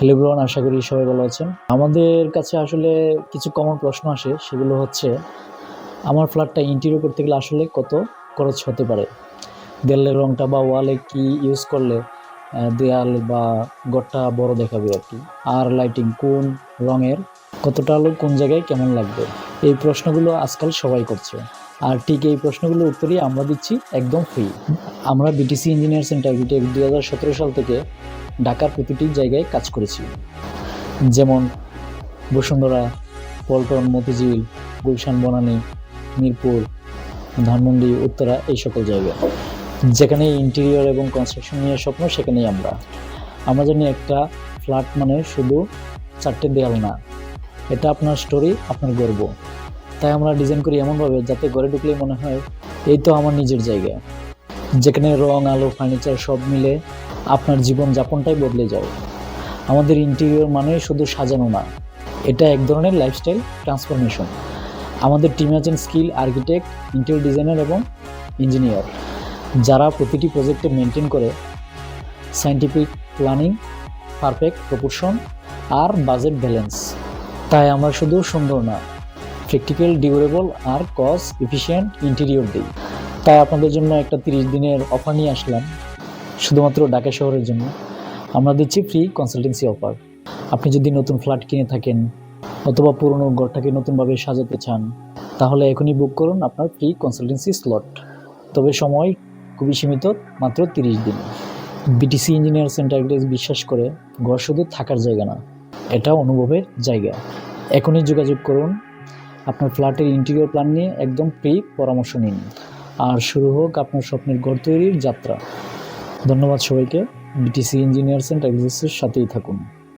Hello everyone, আশা করি সবাই ভালো আছেন। আমাদের কাছে আসলে কিছু কমন প্রশ্ন আসে, সেগুলো হচ্ছে আমার ফ্ল্যাটটা ইন্টেরিয়র করতে গেলে আসলে কত খরচ হতে পারে, দেয়ালের রংটা বা ওয়ালে কি ইউজ করলে দেয়াল বা ঘরটা বড় দেখাবে আর কি, আর লাইটিং কোন রঙের, কতটা আলো কোন জায়গায় কেমন লাগবে। এই প্রশ্নগুলো আজকাল সবাই করছে, আর ঠিক এই প্রশ্নগুলোর উত্তরই আমরা দিচ্ছি একদম ফ্রি। আমরা বিটিসি ইঞ্জিনিয়ার্স অ্যান্ড আর্কিটেক্ট 2017 সাল থেকে ঢাকার প্রতিটি জায়গায় কাজ করেছি, যেমন বসুন্ধরা, পল্টন, মতিঝিল, গুলশান, বনানী, মিরপুর, ধানমন্ডি, উত্তরা, এই সকল জায়গায়। যেখানে ইন্টেরিয়র এবং কনস্ট্রাকশন নিয়ে স্বপ্ন, সেখানেই আমরা জানি একটা ফ্ল্যাট মানে শুধু 4টে দেয়াল না, এটা আপনার স্টোরি, আপনার গর্ব। তাই আমরা ডিজাইন করি এমনভাবে যাতে ঘরে ঢুকলেই মনে হয় এই তো আমার নিজের জায়গা, যেখানে রং, আলো, ফার্নিচার সব মিলে আপনার জীবনযাপনটাই বদলে যায়। আমাদের ইন্টেরিয়র মানে শুধু সাজানো না, এটা এক ধরনের লাইফস্টাইল ট্রান্সফরমেশন। আমাদের টিমে আছেন স্কিল আর্কিটেক্ট, ইন্টেরিয়র ডিজাইনার এবং ইঞ্জিনিয়ার, যারা প্রতিটি প্রজেক্টে মেনটেন করে সায়েন্টিফিক প্ল্যানিং, পারফেক্ট প্রপোর্শন আর বাজেট ব্যালেন্স। তাই আমরা শুধু সুন্দর না, প্র্যাকটিক্যাল, ডিউরেবল আর কস্ট এফিশিয়েন্ট ইন্টেরিয়র দিই। তাই আপনাদের জন্য একটা 30 দিনের অফার নিয়ে আসলাম, শুধুমাত্র ঢাকা শহরের জন্য। আমরা দিচ্ছি ফ্রি কনসালটেন্সি অফার। আপনি যদি নতুন ফ্ল্যাট কিনে থাকেন অথবা পুরনো ঘরটাকে নতুনভাবে সাজাতে চান, তাহলে এখনই বুক করুন আপনার ফ্রি কনসালটেন্সি স্লট। তবে সময় খুবই সীমিত, মাত্র 30 দিন। বিটিসি ইঞ্জিনিয়ার্স অ্যান্ড আর্কিটেক্টস বিশ্বাস করে ঘর শুধু থাকার জায়গা না, এটা অনুভবের জায়গা। এখনই যোগাযোগ করুন, আপনার ফ্ল্যাটের ইন্টেরিয়র প্ল্যান নিয়ে একদম ফ্রি পরামর্শ নিন, আর শুরু হোক আপনার স্বপ্নের ঘর তৈরির যাত্রা। ধন্যবাদ সবাইকে। বিটিসি ইঞ্জিনিয়ার্স অ্যান্ড আর্কিটেক্টসের সাথেই থাকুন।